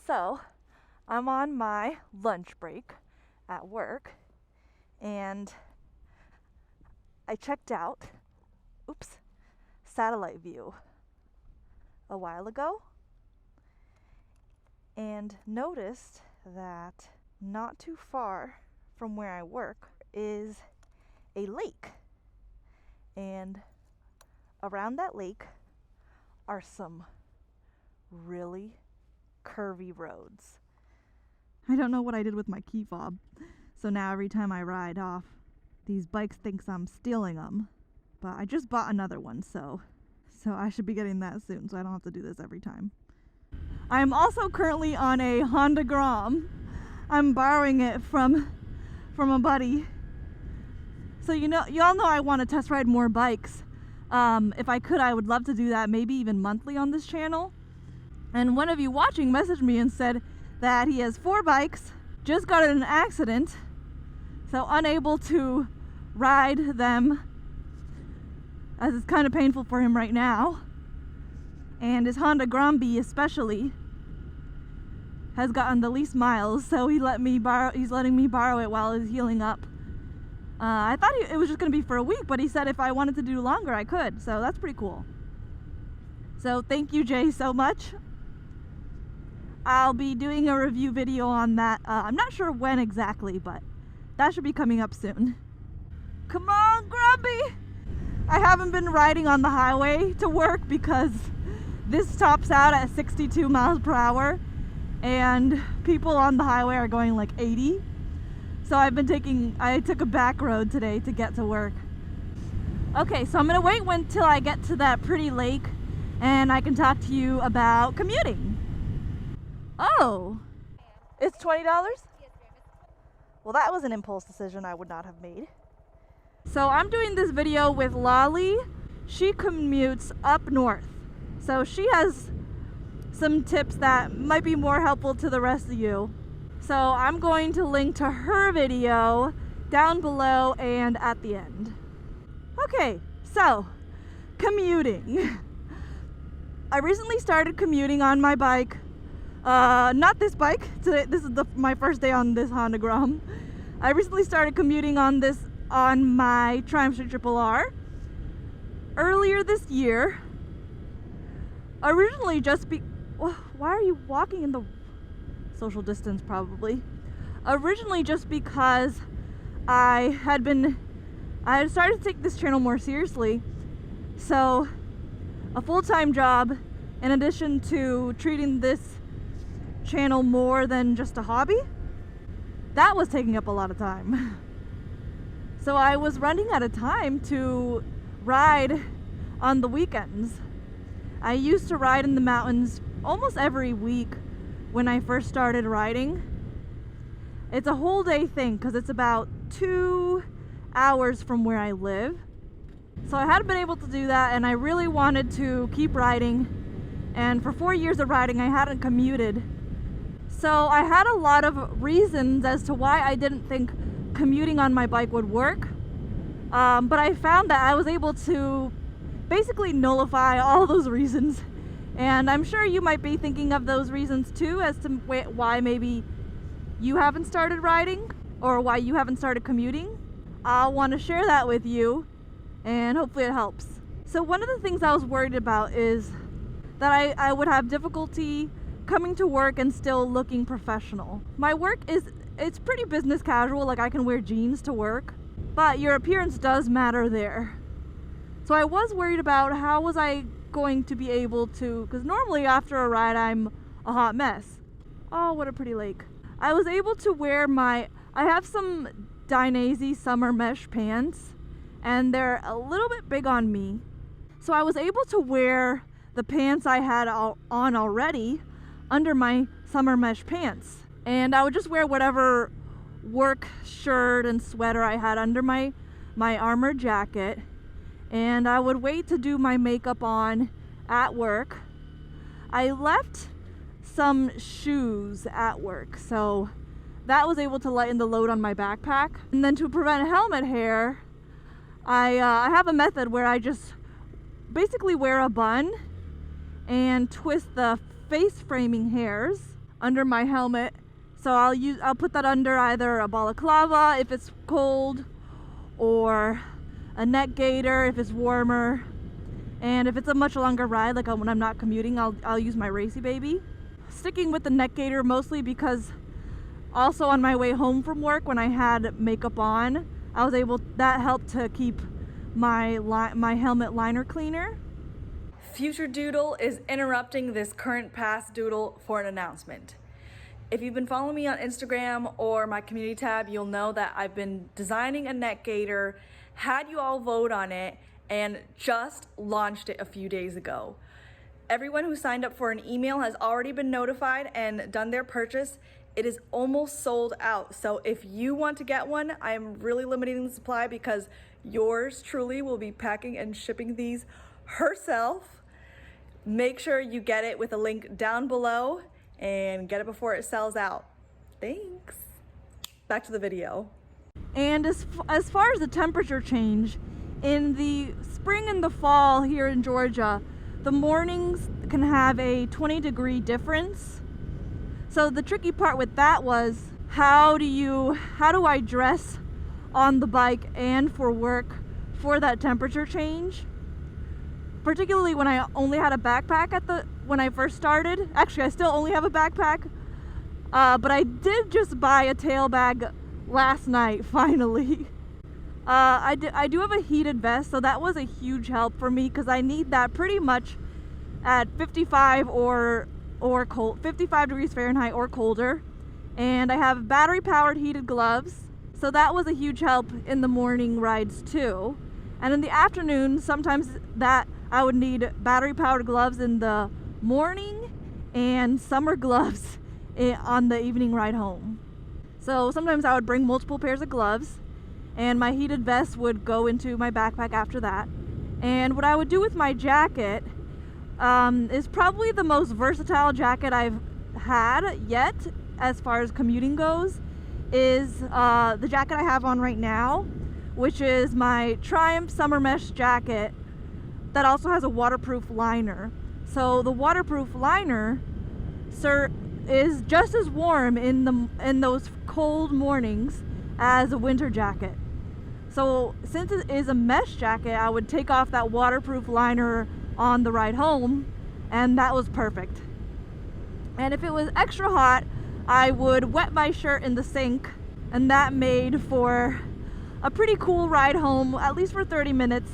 So I'm on my lunch break at work and I checked out, satellite view a while ago and noticed that not too far from where I work is a lake, and around that lake are some really curvy roads. I don't know what I did with my key fob, so now every time I ride off, these bikes thinks I'm stealing them. But I just bought another one, so I should be getting that soon, so I don't have to do this every time. I'm also currently on a Honda Grom. I'm borrowing it from a buddy. So y'all know I want to test ride more bikes. If I could, I would love to do that, maybe even monthly on this channel. And one of you watching messaged me and said that he has 4 bikes, just got in an accident, so unable to ride them, as it's kind of painful for him right now. And his Honda Grom especially has gotten the least miles, so he's letting me borrow it while he's healing up. I thought it was just going to be for a week, but he said if I wanted to do longer, I could, so that's pretty cool. So thank you, Jay, so much. I'll be doing a review video on that. I'm not sure when exactly, but that should be coming up soon. Come on, Grubby! I haven't been riding on the highway to work because this tops out at 62 miles per hour and people on the highway are going like 80. So I took a back road today to get to work. Okay, so I'm gonna wait until I get to that pretty lake and I can talk to you about commuting. Oh, it's $20? Well, that was an impulse decision I would not have made. So I'm doing this video with Lolly. She commutes up north. So she has some tips that might be more helpful to the rest of you. So I'm going to link to her video down below and at the end. Okay, so commuting. I recently started commuting on my bike. Not this bike. Today, this is my first day on this Honda Grom. I recently started commuting on my Triumph Triple R earlier this year. Originally why are you walking in the social distance probably? Originally just because I had started to take this channel more seriously. So a full-time job in addition to treating this channel more than just a hobby, that was taking up a lot of time. So I was running out of time to ride on the weekends. I used to ride in the mountains almost every week when I first started riding. It's a whole day thing because it's about 2 hours from where I live. So I hadn't been able to do that, and I really wanted to keep riding. And for 4 years of riding, I hadn't commuted. So I had a lot of reasons as to why I didn't think commuting on my bike would work. But I found that I was able to basically nullify all those reasons. And I'm sure you might be thinking of those reasons too as to why maybe you haven't started riding or why you haven't started commuting. I want to share that with you and hopefully it helps. So one of the things I was worried about is that I would have difficulty coming to work and still looking professional. My work it's pretty business casual, like I can wear jeans to work, but your appearance does matter there. So I was worried about how was I going to be able to, because normally after a ride I'm a hot mess. Oh, what a pretty lake. I was able to wear I have some Dainese summer mesh pants and they're a little bit big on me. So I was able to wear the pants I had on already under my summer mesh pants. And I would just wear whatever work shirt and sweater I had under my armor jacket. And I would wait to do my makeup on at work. I left some shoes at work, so that was able to lighten the load on my backpack. And then to prevent helmet hair, I have a method where I just basically wear a bun and twist the face framing hairs under my helmet. So I'll put that under either a balaclava if it's cold, or a neck gaiter if it's warmer. And if it's a much longer ride, like when I'm not commuting, I'll use my Racy Baby. Sticking with the neck gaiter mostly because also on my way home from work when I had makeup on, that helped to keep my helmet liner cleaner. Future Doodle is interrupting this current past Doodle for an announcement. If you've been following me on Instagram or my community tab, you'll know that I've been designing a neck gaiter, had you all vote on it, and just launched it a few days ago. Everyone who signed up for an email has already been notified and done their purchase. It is almost sold out. So if you want to get one, I'm really limiting the supply because yours truly will be packing and shipping these herself. Make sure you get it with a link down below and get it before it sells out. Thanks. Back to the video. And as far as the temperature change, in the spring and the fall here in Georgia, the mornings can have a 20-degree difference. So the tricky part with that was how do I dress on the bike and for work for that temperature change? Particularly when I only had a backpack when I first started. Actually, I still only have a backpack, but I did just buy a tail bag last night, finally. I do have a heated vest, so that was a huge help for me because I need that pretty much at 55 or cold, 55 degrees Fahrenheit or colder. And I have battery powered heated gloves, so that was a huge help in the morning rides too. And in the afternoon, sometimes that I would need battery powered gloves in the morning and summer gloves on the evening ride home. So sometimes I would bring multiple pairs of gloves, and my heated vest would go into my backpack after that. And what I would do with my jacket is probably the most versatile jacket I've had yet as far as commuting goes, is the jacket I have on right now, which is my Triumph Summer Mesh jacket that also has a waterproof liner. So the waterproof liner, is just as warm in those cold mornings as a winter jacket. So since it is a mesh jacket, I would take off that waterproof liner on the ride home, and that was perfect. And if it was extra hot, I would wet my shirt in the sink, and that made for a pretty cool ride home, at least for 30 minutes,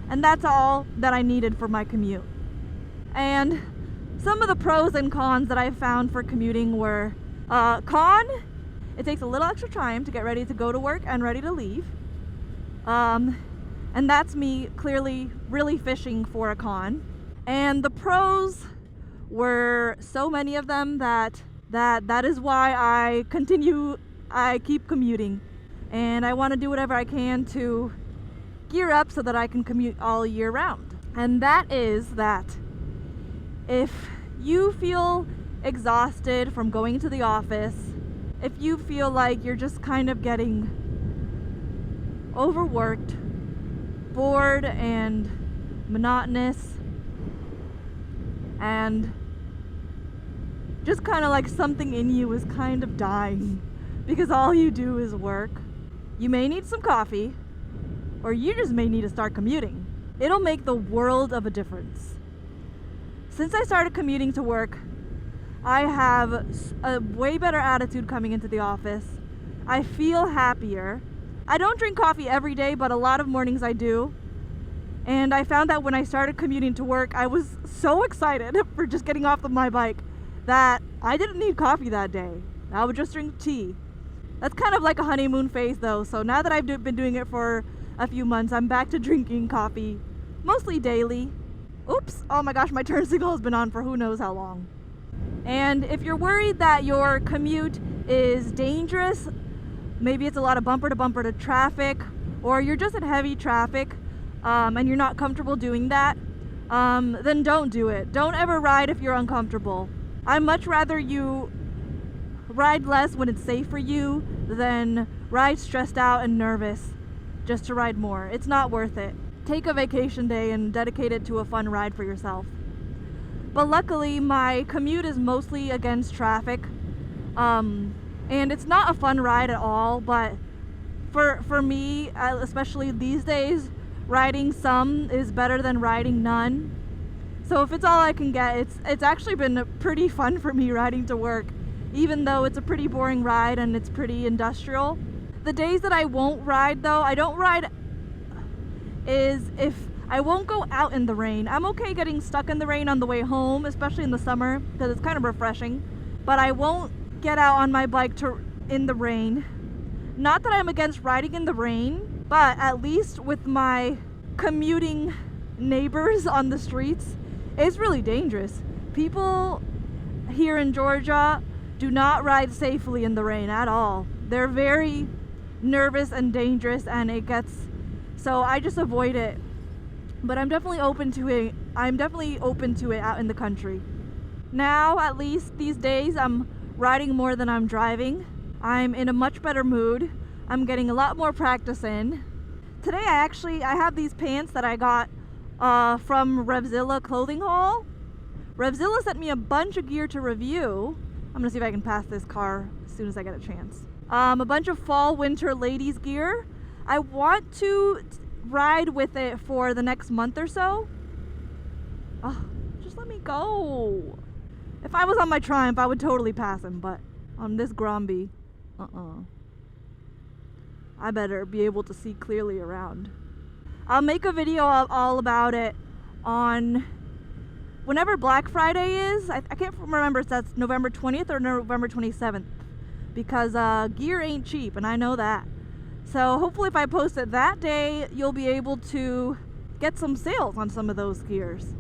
and that's all that I needed for my commute. And some of the pros and cons that I found for commuting were, con, it takes a little extra time to get ready to go to work and ready to leave. And that's me clearly really fishing for a con. And the pros were so many of them that is why I keep commuting. And I want to do whatever I can to gear up so that I can commute all year round. And that is that if you feel exhausted from going to the office, if you feel like you're just kind of getting overworked, bored and monotonous, and just kind of like something in you is kind of dying because all you do is work, you may need some coffee, or you just may need to start commuting. It'll make the world of a difference. Since I started commuting to work, I have a way better attitude coming into the office. I feel happier. I don't drink coffee every day, but a lot of mornings I do. And I found that when I started commuting to work, I was so excited for just getting off of my bike that I didn't need coffee that day. I would just drink tea. That's kind of like a honeymoon phase though, so now that I've been doing it for a few months, I'm back to drinking coffee, mostly daily. Oops, oh my gosh, my turn signal has been on for who knows how long. And if you're worried that your commute is dangerous, maybe it's a lot of bumper to bumper to traffic, or you're just in heavy traffic and you're not comfortable doing that, then don't do it. Don't ever ride if you're uncomfortable. I'd much rather you ride less when it's safe for you than ride stressed out and nervous just to ride more. It's not worth it. Take a vacation day and dedicate it to a fun ride for yourself. But luckily, my commute is mostly against traffic, And it's not a fun ride at all, but for me, especially these days, riding some is better than riding none. So if it's all I can get, it's actually been pretty fun for me riding to work, even though it's a pretty boring ride and it's pretty industrial. The days that I won't ride though, I don't ride, is if I won't go out in the rain. I'm okay getting stuck in the rain on the way home, especially in the summer, because it's kind of refreshing. But I won't get out on my bike in the rain. Not that I'm against riding in the rain, but at least with my commuting neighbors on the streets, it's really dangerous. People here in Georgia do not ride safely in the rain at all. They're very nervous and dangerous, and so I just avoid it. But I'm definitely open to it. I'm definitely open to it out in the country. Now, at least these days, I'm riding more than I'm driving. I'm in a much better mood. I'm getting a lot more practice in. Today I have these pants that I got from Revzilla clothing haul. Revzilla sent me a bunch of gear to review. I'm gonna see if I can pass this car as soon as I get a chance. A bunch of fall winter ladies gear. I want to ride with it for the next month or so. Oh, just let me go. If I was on my Triumph, I would totally pass him, but on this Gromby, I better be able to see clearly around. I'll make a video all about it on whenever Black Friday is. I can't remember if that's November 20th or November 27th, because gear ain't cheap, and I know that. So hopefully if I post it that day, you'll be able to get some sales on some of those gears.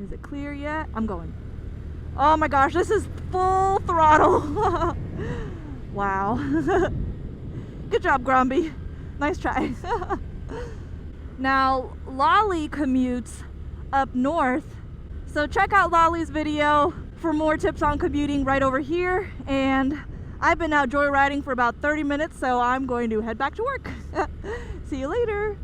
Is it clear yet? I'm going. Oh my gosh, this is full throttle. Wow. Good job, Gromby. Nice try. Now, Lolly commutes up north. So check out Lolly's video for more tips on commuting right over here. And I've been out joyriding for about 30 minutes, so I'm going to head back to work. See you later.